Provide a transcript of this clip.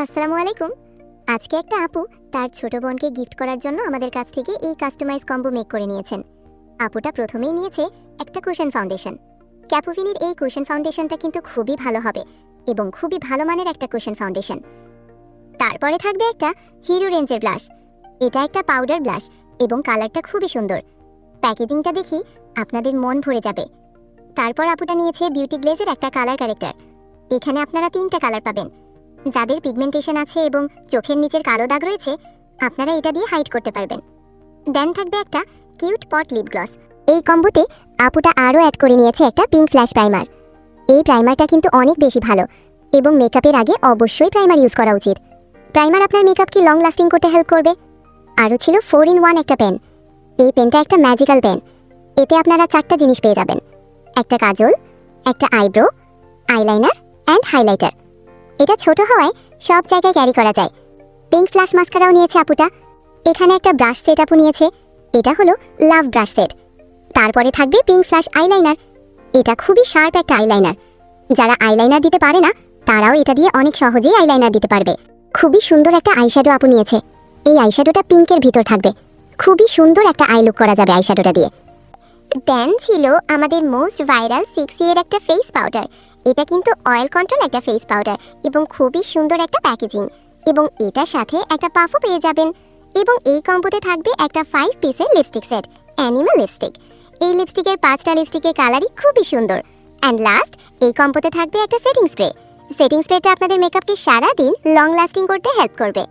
আসসালামু আলাইকুম। আজকে একটা আপু তার ছোট বোনকে গিফট করার জন্য আমাদের কাছ থেকে এই কাস্টমাইজ কম্বো মেক করে নিয়েছেন। আপুটা প্রথমেই নিয়েছে একটা কুশন ফাউন্ডেশন। ক্যাপুফিনির এই কুশন ফাউন্ডেশনটা কিন্তু খুবই ভালো হবে এবং খুবই ভালো মানের একটা কুশন ফাউন্ডেশন। তারপরে থাকবে একটা হিরো রেঞ্জের ব্লাশ। এটা একটা পাউডার ব্লাশ এবং কালারটা খুবই সুন্দর। প্যাকেজিংটা দেখি আপনাদের মন ভরে যাবে। তারপর আপুটা নিয়েছে বিউটি গ্লেজের একটা কালার কারেক্টার। এখানে আপনারা 3টা কালার পাবেন। যাদের পিগমেন্টেশন আছে এবং চোখের নিচের কালো দাগ রয়েছে আপনারা এটা দিয়ে হাইড করতে পারবেন। দেন থাকবে একটা কিউট পট লিপ গ্লস। এই কম্বোতে আপুটা আরও অ্যাড করে নিয়েছে একটা পিঙ্ক ফ্ল্যাশ প্রাইমার। এই প্রাইমারটা কিন্তু অনেক বেশি ভালো এবং মেকআপের আগে অবশ্যই প্রাইমার ইউজ করা উচিত। প্রাইমার আপনার মেকআপকে লং লাস্টিং করতে হেল্প করবে। আরও ছিল 4-in-1 একটা পেন। এই পেনটা একটা ম্যাজিক্যাল পেন। এতে আপনারা 4টা জিনিস পেয়ে যাবেন, একটা কাজল, একটা আইব্রো, আইলাইনার অ্যান্ড হাইলাইটার। এটা ছোট হওয়ায় সব জায়গায় ক্যারি করা যায়। পিঙ্ক ফ্ল্যাশ মাস্কারাও নিয়েছে আপুটা। এখানে একটা ব্রাশ সেট আপু নিয়েছে। এটা হলো লাভ ব্রাশ সেট। তারপরে থাকবে পিঙ্ক ফ্ল্যাশ আইলাইনার। এটা খুবই শার্প একটা আইলাইনার। যারা আইলাইনার দিতে পারে না তারাও এটা দিয়ে অনেক সহজেই আইলাইনার দিতে পারবে। খুবই সুন্দর একটা আইশ্যাডো আপু নিয়েছে। এই আইশ্যাডোটা পিঙ্কের ভিতর থাকবে। খুবই সুন্দর একটা আই লুক করা যাবে আইশ্যাডোটা দিয়ে। দেন ছিল আমাদের মোস্ট ভাইরাল 6 এর একটা ফেস পাউডার। এটা কিন্তু অয়েল কন্ট্রোল একটা ফেস পাউডার এবং খুবই সুন্দর একটা প্যাকেজিং, এবং এটার সাথে একটা পাফও পেয়ে যাবেন। এবং এই কম্বোতে থাকবে একটা 5 পিসের লিপস্টিক সেট, অ্যানিমাল লিপস্টিক। এই লিপস্টিকের 5টা লিপস্টিকের কালারই খুবই সুন্দর। অ্যান্ড লাস্ট, এই কম্বোতে থাকবে একটা সেটিং স্প্রে। সেটিং স্প্রেটা আপনাদের মেকআপকে সারা দিন লং লাস্টিং করতে হেল্প করবে।